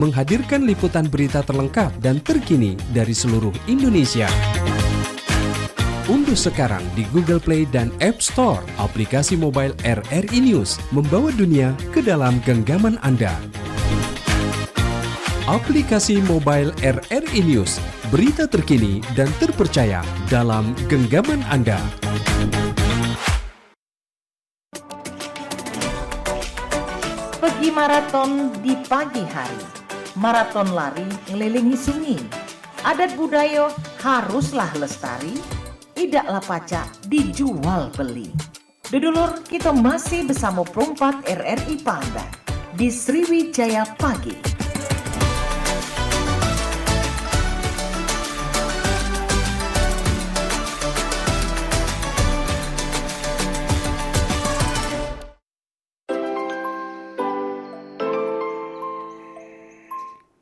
menghadirkan liputan berita terlengkap dan terkini dari seluruh Indonesia. Unduh sekarang di Google Play dan App Store aplikasi mobile RRI News, membawa dunia ke dalam genggaman Anda. Aplikasi mobile RRI News, berita terkini dan terpercaya dalam genggaman Anda. Pergi maraton di pagi hari, maraton lari ngelilingi sungai. Adat budaya haruslah lestari, idaklah pacak dijual beli. Dudulur, kita masih bersama perempat RRI Pandan di Sriwijaya Pagi.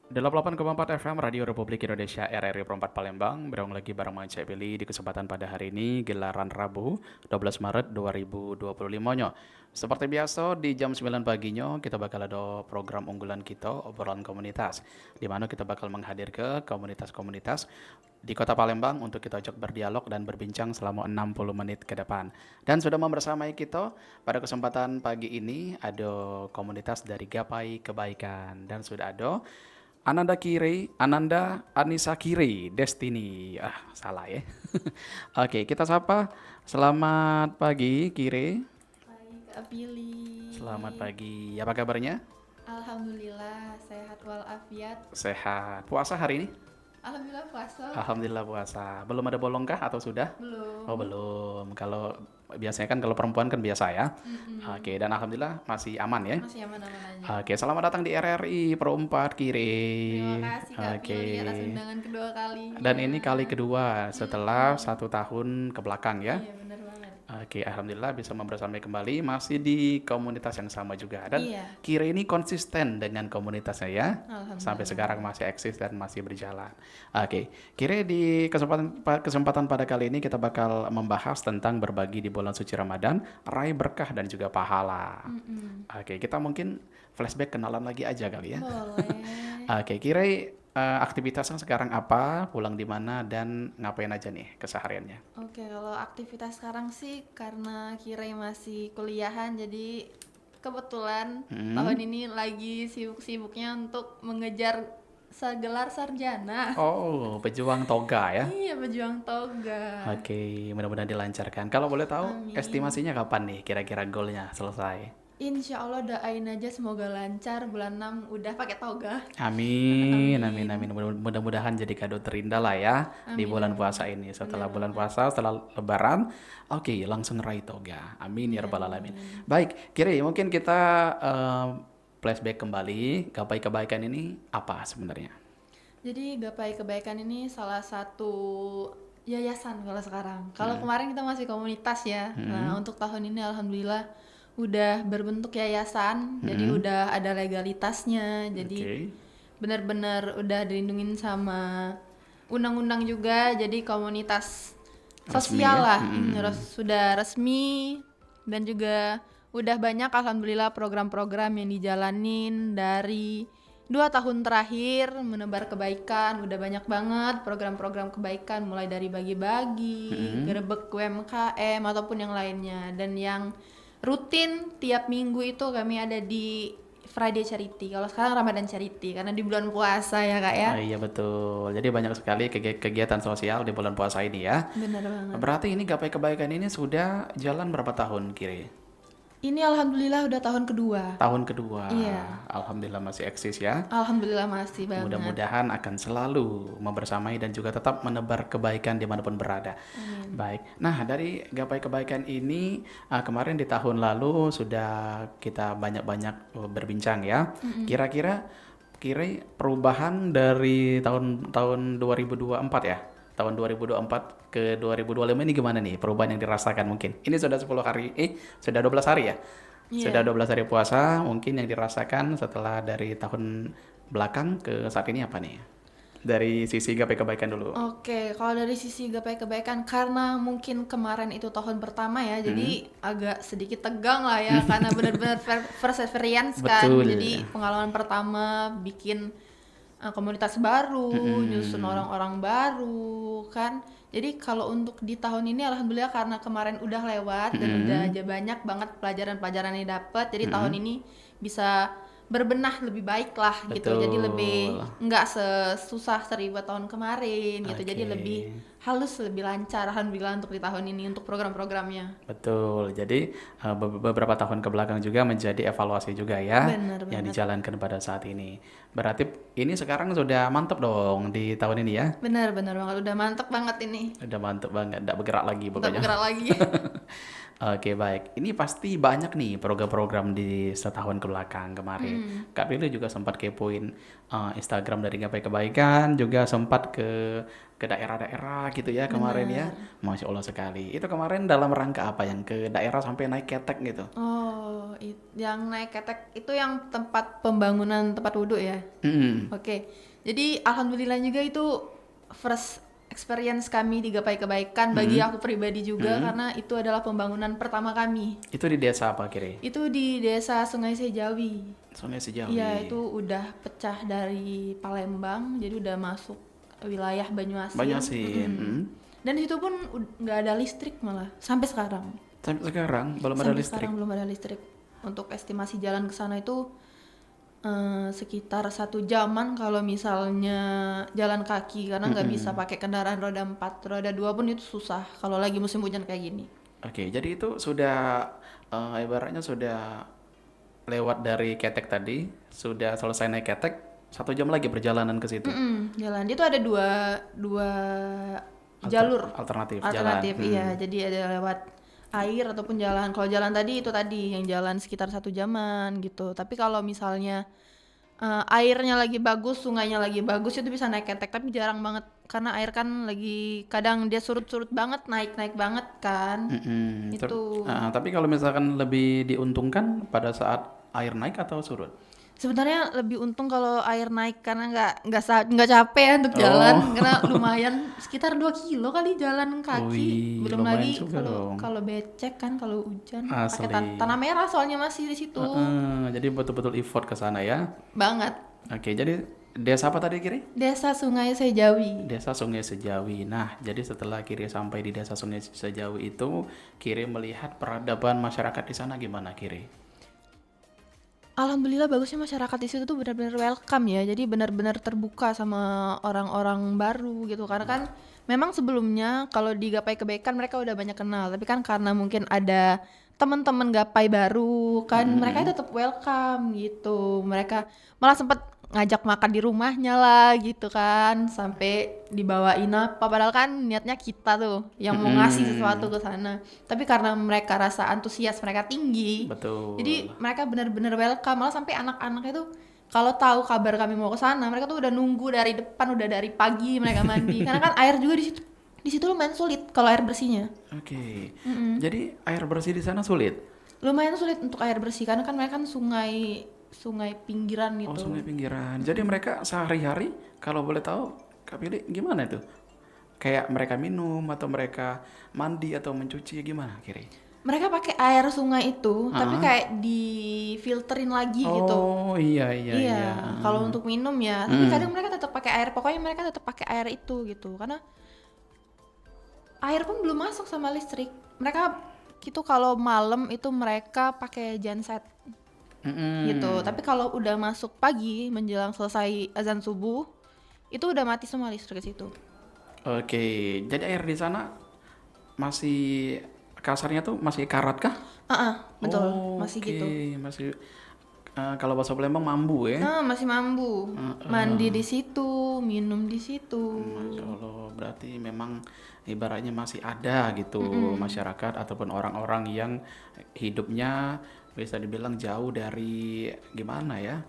Delapan 8,4 FM Radio Republik Indonesia RRI Perempat Palembang. Berong lagi bareng Mang Cek Billy di kesempatan pada hari ini, gelaran Rabu 12 Maret 2025. Seperti biasa di jam 9 paginya kita bakal ada program unggulan kita, obrolan komunitas, di mana kita bakal menghadir ke komunitas-komunitas di Kota Palembang untuk kita ajak berdialog dan berbincang selama 60 menit ke depan. Dan sudah membersamai kita pada kesempatan pagi ini ada komunitas dari Gapai Kebaikan, dan sudah ada Ananda Anissa Kiri Destiny. Salah ya. Oke, kita sapa. Selamat pagi, Kiri. Baik, Kak Billy. Selamat pagi. Apa kabarnya? Alhamdulillah, sehat walafiat. Sehat. Puasa hari ini? Alhamdulillah puasa. Alhamdulillah puasa. Belum ada bolong kah atau sudah? Belum. Oh, belum. Kalau biasanya kan kalau perempuan kan biasa ya. Oke, dan alhamdulillah masih aman ya. Masih aman-aman aja. Oke, selamat datang di RRI Perempat Kiri. Terima kasih Kak Billy atas undangan kedua kali. Dan ini kali kedua setelah 1 tahun ke belakang ya. Iya, benar banget. Oke, alhamdulillah bisa membersamai kembali masih di komunitas yang sama juga. Dan Iya. Kira ini konsisten dengan komunitasnya ya. Alhamdulillah. Sampai sekarang masih eksis dan masih berjalan. Oke, Kira di kesempatan pada kali ini kita bakal membahas tentang berbagi di bulan suci Ramadan, raih berkah dan juga pahala. Oke, kita mungkin flashback kenalan lagi aja kali ya. Boleh. Oke, Kira aktivitasnya sekarang apa, pulang di mana, dan ngapain aja nih kesehariannya? Oke, kalau aktivitas sekarang sih karena Kirai masih kuliahan, jadi kebetulan tahun ini lagi sibuk-sibuknya untuk mengejar gelar sarjana. Oh, pejuang toga ya. Iya, pejuang toga. Oke, mudah-mudahan dilancarkan. Kalau boleh tahu, Amin. estimasinya kapan nih kira-kira goalnya selesai? Insya Allah doain aja semoga lancar, bulan 6 udah pakai toga. Amin, amin, amin. Mudah-mudahan jadi kado terindah lah ya di Amin, bulan puasa ini. Setelah bulan puasa, setelah lebaran, oke, langsung raih toga. Amin ya rabbal alamin. Baik, Kiri, mungkin kita flashback kembali. Gapai kebaikan ini apa sebenarnya? Jadi Gapai Kebaikan ini salah satu yayasan kalau sekarang. Kalau kemarin kita masih komunitas ya. Nah, untuk tahun ini alhamdulillah udah berbentuk yayasan. Jadi udah ada legalitasnya. Jadi Oke. benar-benar udah dilindungin sama undang-undang juga. Jadi komunitas Resmi sosial ya? lah. Sudah resmi dan juga udah banyak alhamdulillah program-program yang dijalanin dari 2 tahun terakhir menebar kebaikan. Udah banyak banget program-program kebaikan, mulai dari bagi-bagi, gerebek UMKM ataupun yang lainnya. Dan yang rutin tiap minggu itu kami ada di Friday Charity. Kalau sekarang Ramadan Charity karena di bulan puasa ya Kak ya. Iya betul. Jadi banyak sekali kegiatan sosial di bulan puasa ini ya. Benar banget. Berarti ini Gapai Kebaikan ini sudah jalan berapa tahun, Kiri? Ini alhamdulillah udah tahun kedua. Tahun kedua. Iya. Alhamdulillah masih eksis ya. Alhamdulillah masih banget. Mudah-mudahan akan selalu membersamai dan juga tetap menebar kebaikan dimanapun berada. Baik. Nah, dari Gapai Kebaikan ini kemarin di tahun lalu sudah kita banyak-banyak berbincang ya. Kira-kira perubahan dari tahun 2024 ya. Tahun 2024 ke 2025 ini gimana nih perubahan yang dirasakan mungkin? Ini sudah 10 hari, sudah 12 hari ya? Iya. Sudah 12 hari puasa, mungkin yang dirasakan setelah dari tahun belakang ke saat ini apa nih? Dari sisi Gapai Kebaikan dulu. Oke, kalau dari sisi Gapai Kebaikan karena mungkin kemarin itu tahun pertama ya, jadi agak sedikit tegang lah ya karena benar-benar first experience kan. Betul. Jadi pengalaman pertama bikin komunitas baru, Mm-mm. nyusun orang-orang baru kan. Jadi kalau untuk di tahun ini alhamdulillah karena kemarin udah lewat dan udah aja banyak banget pelajaran-pelajaran yang dapat. Jadi tahun ini bisa berbenah lebih baik lah gitu. Jadi Betul. lebih nggak sesusah seribet tahun kemarin gitu. Jadi Oke. lebih halus, lebih lancar alhamdulillah untuk di tahun ini untuk program-programnya. Betul. Jadi beberapa tahun ke belakang juga menjadi evaluasi juga ya Bener yang banget. dijalankan pada saat ini. Berarti ini sekarang sudah mantep dong di tahun ini ya. Bener banget. Udah mantep banget ini. Udah mantep banget, nggak bergerak lagi Udah pokoknya. bergerak lagi. Oke, baik. Ini pasti banyak nih program-program di setahun ke belakang kemarin. Kak Billy juga sempat kepoin Instagram dari Gapai Kebaikan, juga sempat ke daerah-daerah gitu ya kemarin ya. Masya Allah sekali. Itu kemarin dalam rangka apa yang ke daerah sampai naik ketek gitu? Oh, yang naik ketek itu yang tempat pembangunan tempat wudhu ya? Mm-mm. Oke, jadi alhamdulillah juga itu first experience kami di Gapai Kebaikan bagi aku pribadi juga karena itu adalah pembangunan pertama kami. Itu di desa apa kira? Itu di desa Sungai Sejawi. Sungai Sejawi. Iya, itu udah pecah dari Palembang, jadi udah masuk wilayah Banyuasin. Banyuasin. Dan di situ pun nggak ada listrik malah sampai sekarang. Sampai sekarang belum ada Sampai listrik. sekarang belum ada listrik. Untuk estimasi jalan ke sana itu sekitar 1 jaman kalau misalnya jalan kaki karena nggak bisa pakai kendaraan roda 4, roda 2 pun itu susah kalau lagi musim hujan kayak gini. Oke, jadi itu sudah ibaratnya sudah lewat dari ketek tadi, sudah selesai naik ketek, 1 jam lagi perjalanan ke situ. Jalan itu ada dua jalur Alternatif alternatif, jalan. iya. Jadi ada lewat air ataupun jalan. Kalau jalan tadi itu tadi yang jalan sekitar 1 jaman gitu. Tapi kalau misalnya airnya lagi bagus, sungainya lagi bagus itu bisa naik ketek, tapi jarang banget karena air kan lagi kadang dia surut-surut banget, naik-naik banget kan. Itu Tapi kalau misalkan lebih diuntungkan pada saat air naik atau surut? sebenarnya lebih untung kalau air naik karena nggak capek ya untuk jalan karena lumayan sekitar 2 kilo kali jalan kaki. Wih, Belum lumayan lagi juga dong. kalau becek kan kalau hujan Asli. pakai tanah merah soalnya masih di situ. Jadi betul-betul effort ke sana ya. Banget. Oke, jadi desa apa tadi kiri? Desa Sungai Sejawi. Desa Sungai Sejawi. Nah, jadi setelah Kiri sampai di Desa Sungai Sejawi itu, Kiri melihat peradaban masyarakat di sana gimana, Kiri? Alhamdulillah bagusnya masyarakat di situ tuh benar-benar welcome ya. Jadi benar-benar terbuka sama orang-orang baru gitu. Karena kan memang sebelumnya kalau di Gapai Kebaikan mereka udah banyak kenal, tapi kan karena mungkin ada teman-teman Gapai baru kan mereka tetap welcome gitu. Mereka malah sempat ngajak makan di rumahnya lah gitu kan, sampai dibawain apa, padahal kan niatnya kita tuh yang mau ngasih sesuatu ke sana, tapi karena mereka rasa antusias mereka tinggi, Betul. jadi mereka benar-benar welcome. Malah sampai anak-anaknya tuh kalau tahu kabar kami mau ke sana, mereka tuh udah nunggu dari depan, udah dari pagi mereka mandi karena kan air juga di situ lumayan sulit kalau air bersihnya. Oke. Jadi air bersih di sana sulit? Lumayan sulit untuk air bersih karena kan mereka kan sungai pinggiran Oh, gitu. sungai pinggiran. Jadi mereka sehari-hari kalau boleh tahu, Kak Pilih gimana itu? Kayak mereka minum atau mereka mandi atau mencuci gimana, Kiri? Mereka pakai air sungai itu, tapi kayak difilterin lagi gitu. Oh, iya iya iya. Iya, kalau untuk minum ya. Tapi kadang mereka tetap pakai air. Pokoknya mereka tetap pakai air itu gitu. Karena air pun belum masuk sama listrik. Mereka gitu kalau malam itu mereka pakai genset gitu. Tapi kalau udah masuk pagi menjelang selesai azan subuh, itu udah mati semua listrik di situ. Oke, jadi air di sana masih kasarnya tuh masih karat kah? Betul, Oh, masih oke, gitu. masih kalau bahasa Palembang mambu ya. Masih mampu. Mandi di situ, minum di situ. Masya Allah, berarti memang ibaratnya masih ada gitu masyarakat ataupun orang-orang yang hidupnya bisa dibilang jauh dari gimana ya?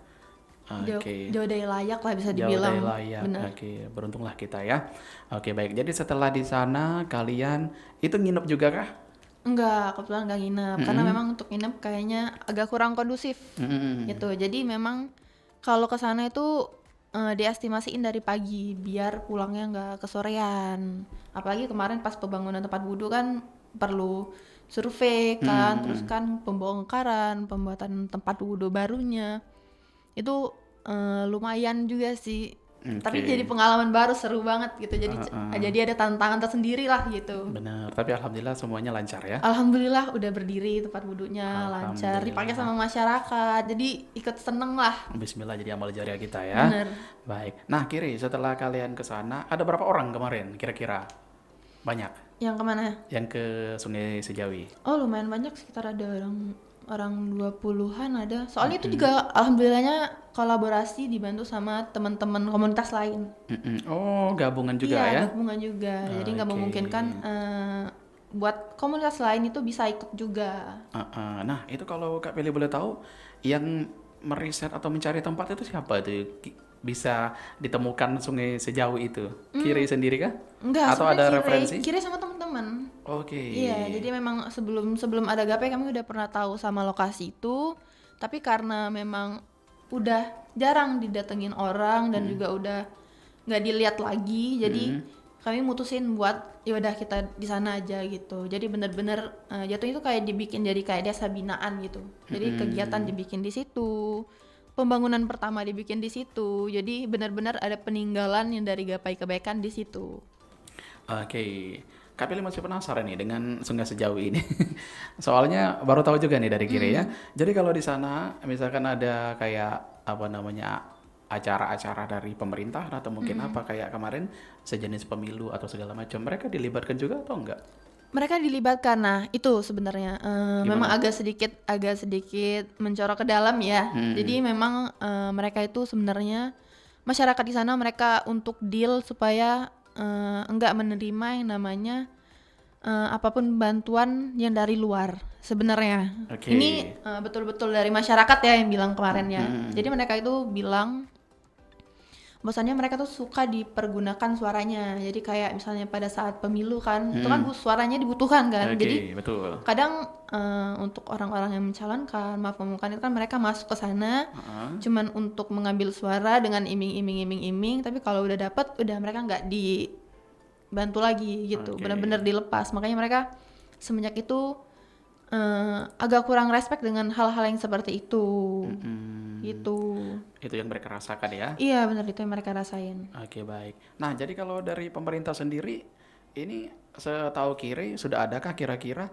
Oke. Jauh dari layak lah bisa Jauh dibilang. dari layak. Benar. Oke, beruntunglah kita ya. Oke, baik. Jadi setelah di sana kalian itu nginep juga kah? Enggak, kebetulan enggak nginep karena memang untuk nginep kayaknya agak kurang kondusif gitu. Jadi memang kalau ke sana itu diestimasiin dari pagi biar pulangnya enggak kesorean. Apalagi kemarin pas pembangunan tempat wudhu kan perlu survei kan, terus kan pembongkaran, pembuatan tempat wudhu barunya. Itu lumayan juga sih. Oke. Tapi jadi pengalaman baru, seru banget gitu. Jadi ada tantangan tersendiri lah gitu. Benar, tapi alhamdulillah semuanya lancar ya. Alhamdulillah udah berdiri tempat duduknya lancar, dipakai sama masyarakat. Jadi ikut seneng lah. Bismillah jadi amal jariah kita ya. Bener. Baik. Nah, Kiri, setelah kalian ke sana, ada berapa orang kemarin kira-kira? Banyak Yang kemana? yang ke Sungai Sejawi. Oh lumayan banyak, sekitar ada orang 20-an ada. Soalnya itu juga alhamdulillahnya kolaborasi dibantu sama teman-teman komunitas lain. Oh, gabungan juga Iya, ya? gabungan juga. Jadi nggak Oke. memungkinkan buat komunitas lain itu bisa ikut juga. Nah, itu kalau Kak Peli boleh tahu, yang meriset atau mencari tempat itu siapa itu? Bisa ditemukan Sungai Sejawi itu? Kiri sendiri kah? Enggak, Atau ada sebenarnya referensi? Kira sama teman-teman. Oke. Iya, jadi memang sebelum ada GAPE kami udah pernah tahu sama lokasi itu, tapi karena memang udah jarang didatengin orang dan juga udah nggak dilihat lagi, jadi kami mutusin buat ya udah kita di sana aja gitu. Jadi bener-bener jatuhnya itu kayak dibikin jadi kayak desa binaan gitu. Jadi kegiatan dibikin di situ, pembangunan pertama dibikin di situ. Jadi benar-benar ada peninggalan yang dari Gapai Kebaikan di situ. Oke, Kak Peli masih penasaran nih dengan Sungai Sejawi ini. Soalnya baru tahu juga nih dari Kiri ya. Jadi kalau di sana misalkan ada kayak apa namanya acara-acara dari pemerintah atau mungkin apa kayak kemarin sejenis pemilu atau segala macam, mereka dilibatkan juga atau enggak? Mereka dilibatkan, nah itu sebenarnya memang agak sedikit mencorok ke dalam ya. Jadi memang mereka itu sebenarnya masyarakat di sana mereka untuk deal supaya enggak menerima yang namanya apapun bantuan yang dari luar sebenarnya. Oke. Ini betul-betul dari masyarakat ya yang bilang kemarin ya. Jadi mereka itu bilang bahwasannya mereka tuh suka dipergunakan suaranya. Jadi kayak misalnya pada saat pemilu kan, itu kan suaranya dibutuhkan kan. Oke, Jadi betul. kadang untuk orang-orang yang mencalonkan, maaf pemukaan itu kan mereka masuk ke sana cuman untuk mengambil suara dengan iming-iming, tapi kalau udah dapat udah mereka nggak dibantu lagi gitu. Oke. Benar-benar dilepas. Makanya mereka semenjak itu agak kurang respect dengan hal-hal yang seperti itu. Gitu. Itu yang mereka rasakan ya. Iya benar, itu yang mereka rasain. Oke, baik. Nah, jadi kalau dari pemerintah sendiri, ini setahu Kiri sudah adakah kira-kira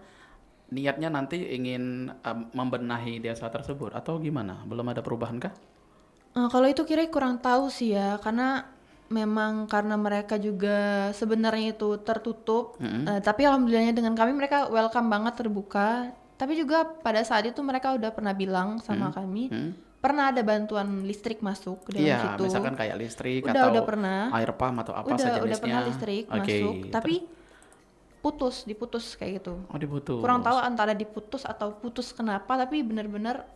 niatnya nanti ingin membenahi desa tersebut atau gimana? Belum ada perubahan kah? Kalau itu kira kurang tahu sih ya, karena memang karena mereka juga sebenarnya itu tertutup, tapi alhamdulillahnya dengan kami mereka welcome banget, terbuka. Tapi juga pada saat itu mereka udah pernah bilang sama kami, pernah ada bantuan listrik masuk ke dalam Iya, situ. misalkan kayak listrik Udah atau pernah. air pump atau apa Udah sejenisnya. pernah listrik Oke. masuk, tapi diputus kayak gitu. Oh, diputus. Kurang tahu antara diputus atau putus kenapa, tapi benar-benar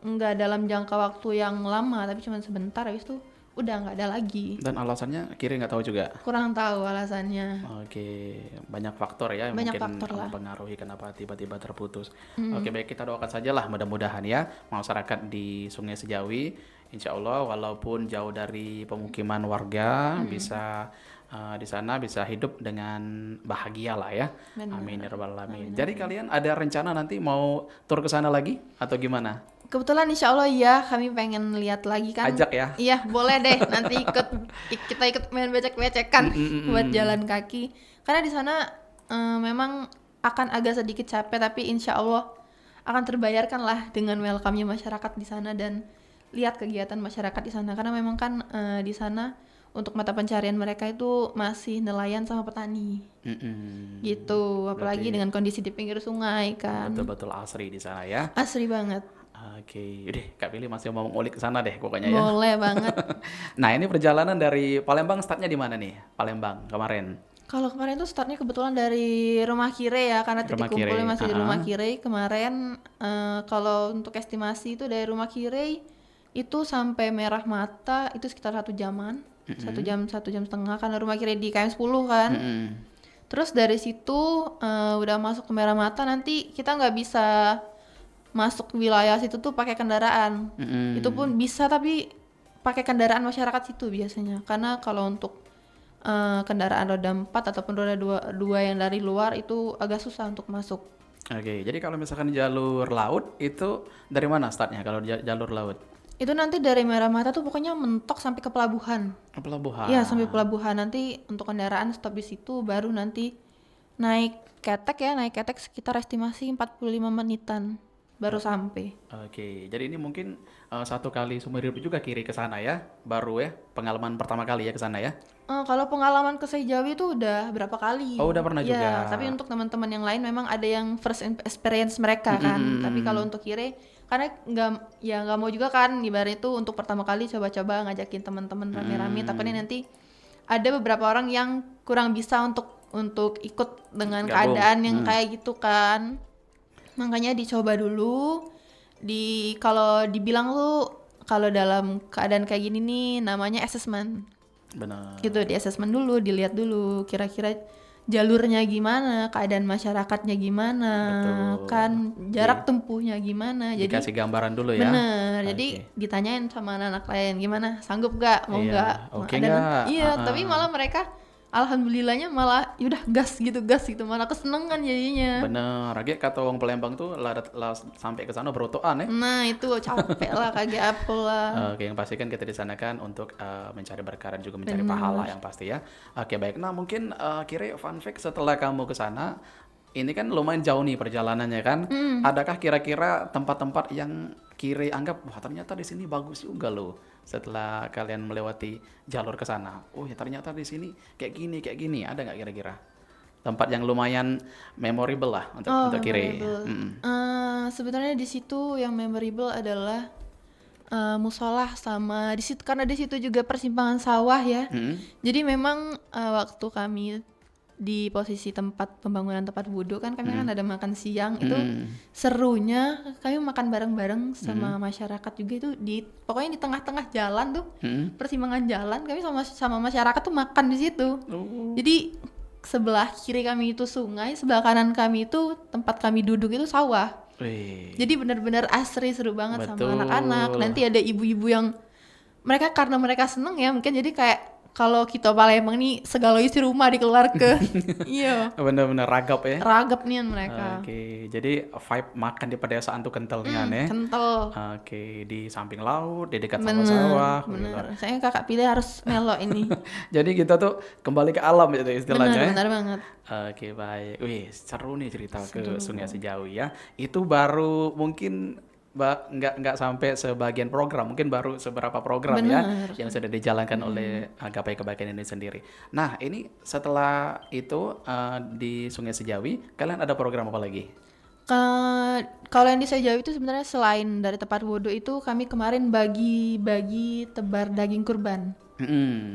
nggak dalam jangka waktu yang lama, tapi cuma sebentar, habis itu udah nggak ada lagi. Dan alasannya Kiri nggak tahu juga. Kurang tahu alasannya. Oke, banyak faktor ya yang Banyak mungkin faktor lah. mempengaruhi kenapa tiba-tiba terputus. Oke, baik, kita doakan sajalah mudah-mudahan ya masyarakat di Sungai Sejawi, insya Allah walaupun jauh dari pemukiman warga bisa di sana bisa hidup dengan bahagia lah ya. Benar. Amin ya rabbal alamin. Jadi kalian ada rencana nanti mau tur ke sana lagi atau gimana? Kebetulan insya Allah ya, kami pengen lihat lagi kan. Ajak ya. Iya boleh deh, nanti kita ikut main becek-becekan buat jalan kaki. Karena di sana memang akan agak sedikit capek, tapi insya Allah akan terbayarkan lah dengan welcome-nya masyarakat di sana dan lihat kegiatan masyarakat di sana. Karena memang kan di sana untuk mata pencarian mereka itu masih nelayan sama petani gitu. Apalagi Berarti- dengan kondisi di pinggir sungai kan. Betul-betul asri di sana ya. Asri banget. Oke, udah Kak Pilih masih mau ngulik ke sana deh pokoknya ya. Boleh banget. Nah, ini perjalanan dari Palembang startnya di mana nih? Palembang kemarin. Kalau kemarin tuh startnya kebetulan dari Rumah Kire ya, karena titik Rumah Kire, kumpulnya masih di Rumah ah. Kire. Kemarin kalau untuk estimasi itu dari Rumah Kire itu sampai Merah Mata itu sekitar 1 jaman, 1 jam setengah, karena Rumah Kire di KM 10 kan. Terus dari situ udah masuk ke Merah Mata, nanti kita nggak bisa masuk wilayah situ tuh pakai kendaraan. Itu pun bisa, tapi pakai kendaraan masyarakat situ biasanya. Karena kalau untuk kendaraan roda 4 ataupun roda 2 yang dari luar itu agak susah untuk masuk. Oke, jadi kalau misalkan jalur laut itu dari mana startnya kalau jalur laut? Itu nanti dari Merah Mata tuh pokoknya mentok sampai ke pelabuhan. Pelabuhan. Iya, sampai pelabuhan. Nanti untuk kendaraan stop di situ, baru nanti naik ketek ya, naik ketek sekitar estimasi 45 menitan baru sampai. Oke, jadi ini mungkin satu kali seumur hidup juga Kiri ke sana ya, baru ya, pengalaman pertama kali ya ke sana ya. Kalau pengalaman ke Seijawi itu udah berapa kali. Oh, udah pernah Iya, juga. tapi untuk teman-teman yang lain memang ada yang first experience mereka kan. Tapi kalau untuk Kire, karena nggak mau juga kan, ibarat itu untuk pertama kali coba-coba ngajakin teman-teman rame-rame. Takutnya nanti ada beberapa orang yang kurang bisa untuk ikut dengan Gabung. keadaan yang kayak gitu kan. Makanya dicoba dulu. Kalau dibilang lu kalau dalam keadaan kayak gini nih namanya assessment. Benar. Gitu, di assessment dulu, dilihat dulu kira-kira jalurnya gimana, keadaan masyarakatnya gimana, Betul. kan jarak tempuhnya gimana. Jadi Dikasih gambaran dulu ya. bener, jadi Oke. ditanyain sama anak-anak lain gimana, sanggup gak, mau Iya, nggak. oke Ada- nggak? Iya, Ah, tapi ah. malah mereka alhamdulillahnya malah yaudah gas gitu, malah kesenengan jadinya. Bener, lagi kata orang Palembang tuh sampai ke sana berotoan ya. Nah itu capek lah, kagak apa lah. Oke, yang pasti kan kita di sana kan untuk mencari berkah dan juga mencari pahala yang pasti ya. Oke, baik. Nah, mungkin Kira fun fact setelah kamu ke sana, ini kan lumayan jauh nih perjalanannya kan. Adakah kira-kira tempat-tempat yang Kira anggap wah ternyata di sini bagus juga loh setelah kalian melewati jalur ke sana? Oh, ya ternyata di sini kayak gini. Ada nggak kira-kira tempat yang lumayan memorable lah untuk Kira? Memorable. Sebenarnya di situ yang memorable adalah musolah sama di situ, karena di situ juga persimpangan sawah ya. Jadi memang waktu kami di posisi tempat pembangunan tempat wudhu kan kami kan ada makan siang itu serunya kami makan bareng-bareng sama masyarakat juga itu pokoknya di tengah-tengah jalan tuh persimpangan jalan kami sama masyarakat tuh makan di situ. Jadi sebelah kiri kami itu sungai, sebelah kanan kami itu tempat kami duduk itu sawah. Wih. Jadi benar-benar asri, seru banget Betul. sama anak-anak. Nanti ada ibu-ibu yang karena mereka seneng ya, mungkin jadi kayak kalau kita Palembang nih segala isi rumah dikeluar ke iya, Bener-bener ragap ya. ragap nih mereka. Oke, jadi vibe makan di pedesaan tuh kentalnya nih. Kental. Oke, di samping laut, di dekat Bener, sawah-sawah. bener. Saya kakak pilih harus melo ini. Jadi kita tuh kembali ke alam gitu istilahnya. Bener, ya. bener banget. Oke, baik. Wih, seru nih cerita ke Sungai Sejawi ya. Itu baru mungkin nggak sampai sebagian program, mungkin baru seberapa program ya yang sudah dijalankan oleh Gapai Kebaikan ini sendiri. Nah, ini setelah itu di Sungai Sejawi, kalian ada program apa lagi? Kalau yang di Sejawi itu sebenarnya selain dari tempat wudhu itu kami kemarin bagi tebar daging kurban.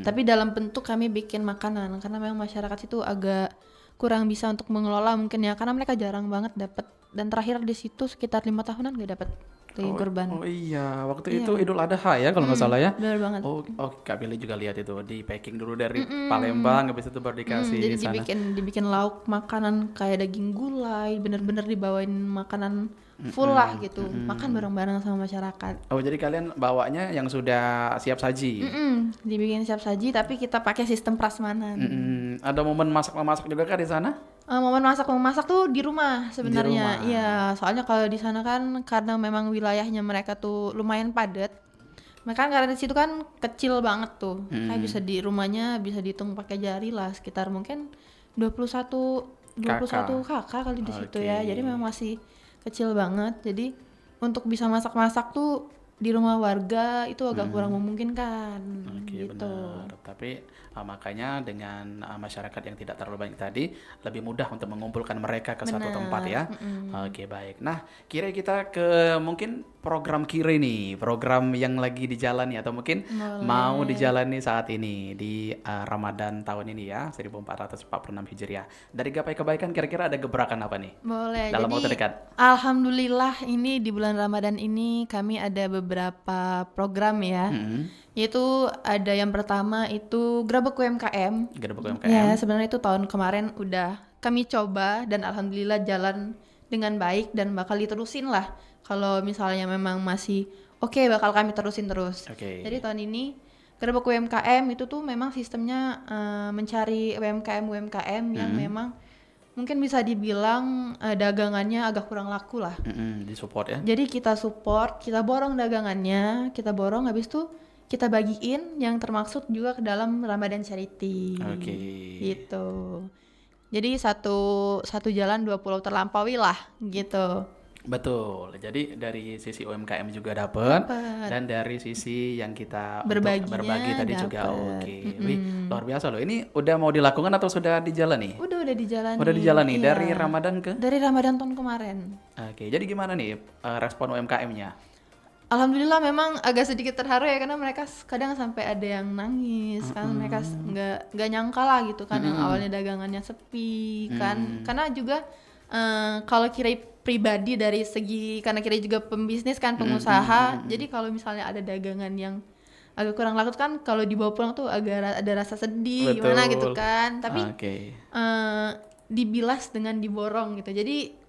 Tapi dalam bentuk kami bikin makanan karena memang masyarakat itu agak kurang bisa untuk mengelola mungkin ya karena mereka jarang banget dapat, dan terakhir di situ sekitar 5 tahunan gak dapat daging kurban. Oh iya, waktu itu Idul Adha ya kalau nggak salah ya. Benar banget. Oh, Kak Billy juga lihat itu di packing dulu dari Palembang, habis itu baru dikasih Jadi di sana. dibikin lauk makanan kayak daging gulai, bener-bener dibawain makanan full lah gitu, makan bareng-bareng sama masyarakat. Oh, jadi kalian bawanya yang sudah siap saji. Dibikin siap saji tapi kita pakai sistem prasmanan. Ada momen masak-memasak juga kah di sana? Momen memasak tuh di rumah sebenarnya. Di rumah. Iya, soalnya kalau di sana kan karena memang wilayahnya mereka tuh lumayan padat. Mereka karena di situ kan kecil banget tuh. Kayak bisa di rumahnya bisa dihitung pakai jari lah, sekitar mungkin 21 kakak kali di situ ya. Oke. Jadi memang masih kecil banget. Jadi untuk bisa masak-masak tuh di rumah warga itu agak kurang memungkinkan. Oke, gitu. benar. Tapi makanya dengan masyarakat yang tidak terlalu banyak tadi lebih mudah untuk mengumpulkan mereka ke satu tempat ya. Oke, baik. Nah, Kira kita ke mungkin program Kira nih, program yang lagi dijalani atau mungkin mau dijalani saat ini di Ramadan tahun ini ya, 1446 Hijriah. Dari Gapai Kebaikan kira-kira ada gebrakan apa nih? Boleh. Dalam Jadi waktu dekat. alhamdulillah ini di bulan Ramadan ini kami ada beberapa program ya. Yaitu ada yang pertama itu Grebek UMKM. Gerbek UMKM. Ya, sebenarnya itu tahun kemarin udah kami coba dan alhamdulillah jalan dengan baik dan bakal diterusin lah. Kalau misalnya memang masih oke, bakal kami terusin terus. Oke. Jadi tahun ini Grebek UMKM itu tuh memang sistemnya mencari UMKM yang memang mungkin bisa dibilang dagangannya agak kurang laku lah. Di support ya. Jadi kita support, kita borong dagangannya, kita borong habis itu kita bagiin yang termaksud juga ke dalam Ramadan Charity. Oke. Gitu. Jadi satu jalan dua pulau terlampaui lah gitu. Betul. Jadi dari sisi UMKM juga dapat, Dapet. dan dari sisi yang kita untuk Berbaginya berbagi tadi juga dapet. oke. Wih, luar biasa loh. Ini udah mau dilakukan atau sudah dijalani? Udah dijalani. Udah dijalani Iya. dari Ramadan ke? Dari Ramadan tahun kemarin. Oke, jadi gimana nih respon UMKM-nya? Alhamdulillah memang agak sedikit terharu ya karena mereka kadang sampai ada yang nangis kan mereka nggak nyangka lah gitu kan yang awalnya dagangannya sepi kan karena juga kalau Kira pribadi dari segi karena Kira juga pembisnis kan pengusaha jadi kalau misalnya ada dagangan yang agak kurang laku kan kalau dibawa pulang tuh agak ada rasa sedih gimana gitu kan tapi Oke. dibilas dengan diborong gitu jadi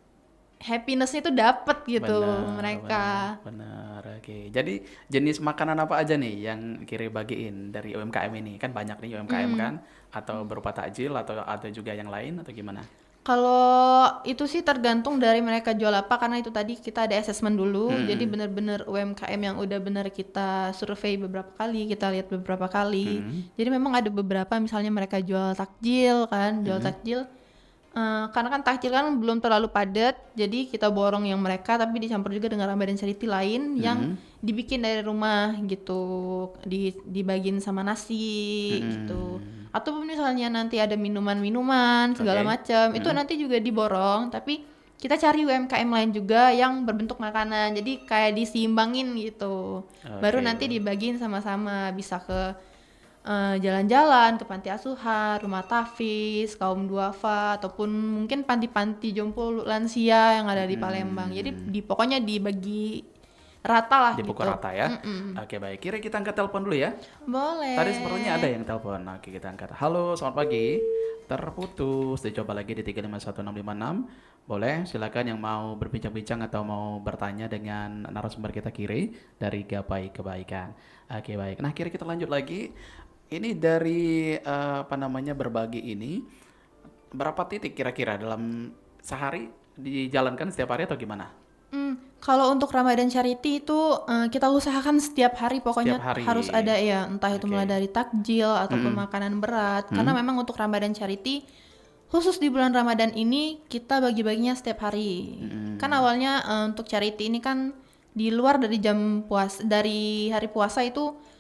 happiness-nya itu dapet gitu mereka. Benar, oke. Jadi jenis makanan apa aja nih yang Kiri bagiin dari UMKM ini? Kan banyak nih UMKM kan? Atau berupa takjil atau ada juga yang lain atau gimana? Kalau itu sih tergantung dari mereka jual apa karena itu tadi kita ada assessment dulu. Jadi benar-benar UMKM yang udah benar kita survei beberapa kali, kita lihat beberapa kali. Jadi memang ada beberapa misalnya mereka jual takjil kan, jual takjil. Karena kan takjil kan belum terlalu padat, jadi kita borong yang mereka tapi dicampur juga dengan Ramadan Charity lain yang dibikin dari rumah gitu, dibagiin sama nasi gitu. Ataupun misalnya nanti ada minuman-minuman segala macam, itu nanti juga diborong, tapi kita cari UMKM lain juga yang berbentuk makanan, jadi kayak diseimbangin gitu. Baru nanti dibagiin sama-sama, bisa ke jalan-jalan ke panti asuhan, rumah tahfiz, kaum duafa ataupun mungkin panti-panti jompo lansia yang ada di Palembang. Jadi pokoknya dibagi rata lah Dipukul gitu. rata ya. Oke, baik. Kira kita angkat telepon dulu ya. Boleh. Tadi sepertinya ada yang telepon. Oke, kita angkat. Halo, selamat pagi. Terputus. Dicoba lagi di 351656. Boleh, silakan yang mau berbincang-bincang atau mau bertanya dengan narasumber kita Kiri dari Gapai Kebaikan. Oke, baik. Nah, Kiri kita lanjut lagi. Ini dari berbagi ini berapa titik kira-kira dalam sehari dijalankan setiap hari atau gimana? Kalau untuk Ramadan Charity itu kita usahakan setiap hari pokoknya Setiap hari. harus ada ya, entah itu mulai dari takjil ataupun makanan berat. Karena memang untuk Ramadan Charity khusus di bulan Ramadan ini kita bagi-baginya setiap hari. Kan awalnya untuk charity ini kan di luar dari dari hari puasa itu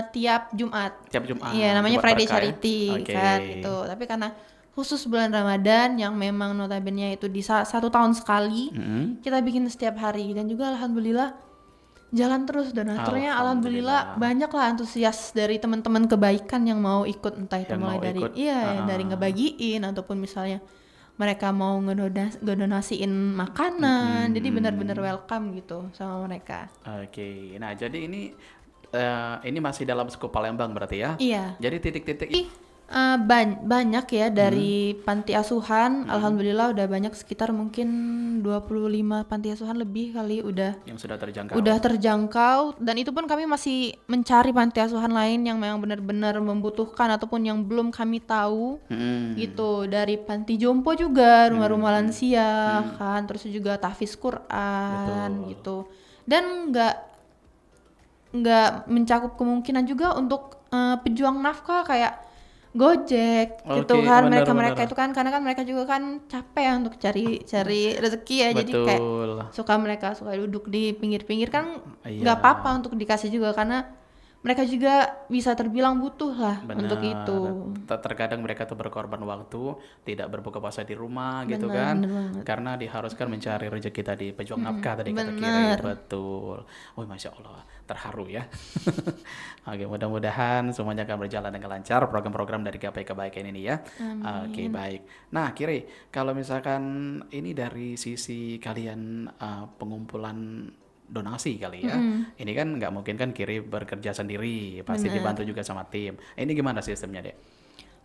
tiap Jumat. Tiap Jumat. Iya, namanya Jumat Friday Berkah ya? Charity Oke. kan gitu. Tapi karena khusus bulan Ramadan yang memang notabene itu di satu tahun sekali, kita bikin setiap hari dan juga alhamdulillah jalan terus donaturnya alhamdulillah banyak lah antusias dari teman-teman kebaikan yang mau ikut entah itu Yang mulai mau dari ikut, dari ngebagiin ataupun misalnya mereka mau ngedonasiin makanan. Jadi benar-benar welcome gitu sama mereka. Oke. Nah, jadi ini masih dalam skup Palembang berarti ya? Iya. Jadi titik-titik Banyak ya dari panti asuhan, alhamdulillah udah banyak sekitar mungkin 25 panti asuhan lebih kali yang sudah terjangkau. udah terjangkau dan itu pun kami masih mencari panti asuhan lain yang memang benar-benar membutuhkan ataupun yang belum kami tahu gitu dari panti jompo juga rumah-rumah lansia kan terus juga tahfiz Quran gitu dan nggak mencakup kemungkinan juga untuk pejuang nafkah kayak Gojek gitu kan benar, mereka benar. itu kan karena kan mereka juga kan capek ya untuk cari rezeki ya jadi kayak mereka suka duduk di pinggir-pinggir kan nggak apa-apa untuk dikasih juga karena mereka juga bisa terbilang butuh lah untuk itu. Terkadang mereka tuh berkorban waktu, tidak berbuka puasa di rumah gitu kan, karena diharuskan mencari rezeki tadi, pejuang nafkah tadi kata Kiri. Betul. Oh, masya Allah, terharu ya. Oke, mudah-mudahan semuanya akan berjalan dengan lancar program-program dari Gapai Kebaikan ini ya. Oke, baik. Nah, Kiri, kalau misalkan ini dari sisi kalian pengumpulan donasi kali ya. Ini kan nggak mungkin kan Kiri bekerja sendiri, pasti dibantu juga sama tim. Ini gimana sistemnya, Dek?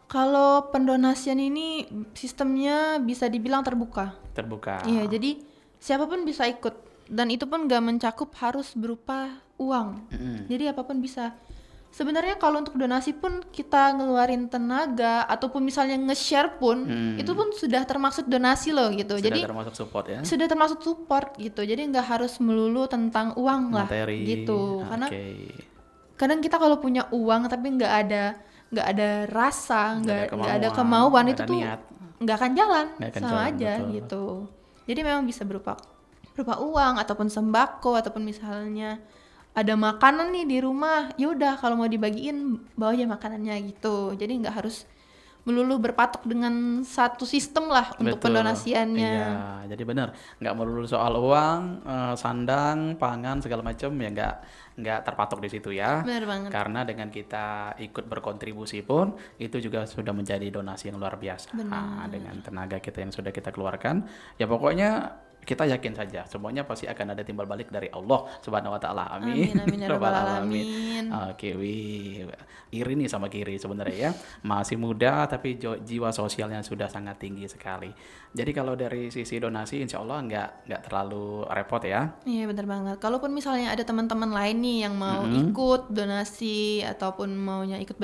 Kalau pendonasian ini sistemnya bisa dibilang terbuka. Terbuka. Iya, jadi siapapun bisa ikut dan itu pun nggak mencakup harus berupa uang. Jadi apapun bisa. Sebenarnya kalau untuk donasi pun kita ngeluarin tenaga ataupun misalnya nge-share pun itu pun sudah termasuk donasi loh gitu. Sudah Jadi termasuk support ya. sudah termasuk support gitu. Jadi nggak harus melulu tentang uang lah Materi. gitu. Karena Oke. kadang kita kalau punya uang tapi nggak ada rasa, Nggak ada nggak ada kemauan, kemauan nggak itu ada tuh niat. nggak akan jalan, Nggak akan sama jalan, aja betul. gitu. Jadi memang bisa berupa uang ataupun sembako ataupun misalnya ada makanan nih di rumah, ya udah kalau mau dibagiin bawa aja makanannya gitu. Jadi nggak harus melulu berpatok dengan satu sistem lah untuk Betul. pendonasiannya. Iya, jadi benar. Nggak melulu soal uang, sandang, pangan segala macam ya nggak terpatok di situ ya. Benar banget. Karena dengan kita ikut berkontribusi pun itu juga sudah menjadi donasi yang luar biasa. Nah, dengan tenaga kita yang sudah kita keluarkan, ya pokoknya kita yakin saja semuanya pasti akan ada timbal balik dari Allah Subhanahu wa taala. Amin. Amin, amin, ya rabbal alamin. Oke, wih. Iri nih sama Kiri sebenarnya ya. Masih muda tapi jiwa sosialnya sudah sangat tinggi sekali. Jadi kalau dari sisi donasi insya Allah nggak terlalu repot ya. Iya benar banget. Kalaupun misalnya ada teman-teman lain nih yang mau ikut donasi ataupun mau ikut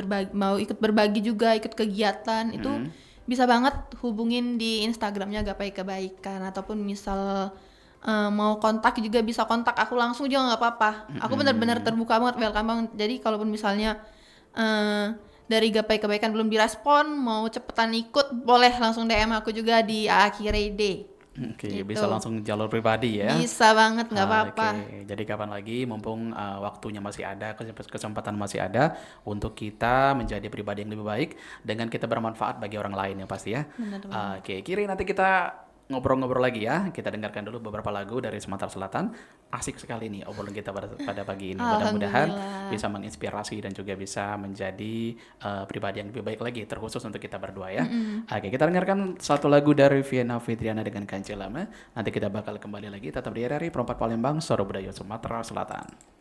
berbagi juga, ikut kegiatan itu bisa banget hubungin di Instagramnya Gapai Kebaikan ataupun misal mau kontak juga bisa kontak aku langsung juga nggak apa-apa. Aku benar-benar terbuka banget, welcome banget. Jadi kalaupun misalnya dari Gapai Kebaikan belum direspon, mau cepetan ikut boleh langsung DM aku juga di Akhirede. Oke, Gitu. bisa langsung jalur pribadi ya. Bisa banget, nggak apa-apa. Oke, jadi kapan lagi mumpung waktunya masih ada, kesempatan masih ada untuk kita menjadi pribadi yang lebih baik dengan kita bermanfaat bagi orang lain ya pasti ya. Benar Oke, Kiri nanti kita ngobrol-ngobrol lagi ya. Kita dengarkan dulu beberapa lagu dari Sumatera Selatan. Asik sekali nih obrolan kita pada pagi ini. Mudah-mudahan Alhamdulillah. bisa menginspirasi dan juga bisa menjadi pribadi yang lebih baik lagi, terkhusus untuk kita berdua ya. Oke, kita dengarkan satu lagu dari Viena Fitriana dengan Kancilama. Nanti kita bakal kembali lagi tetap di RRI Perempat Palembang, Suara Budaya Sumatera Selatan.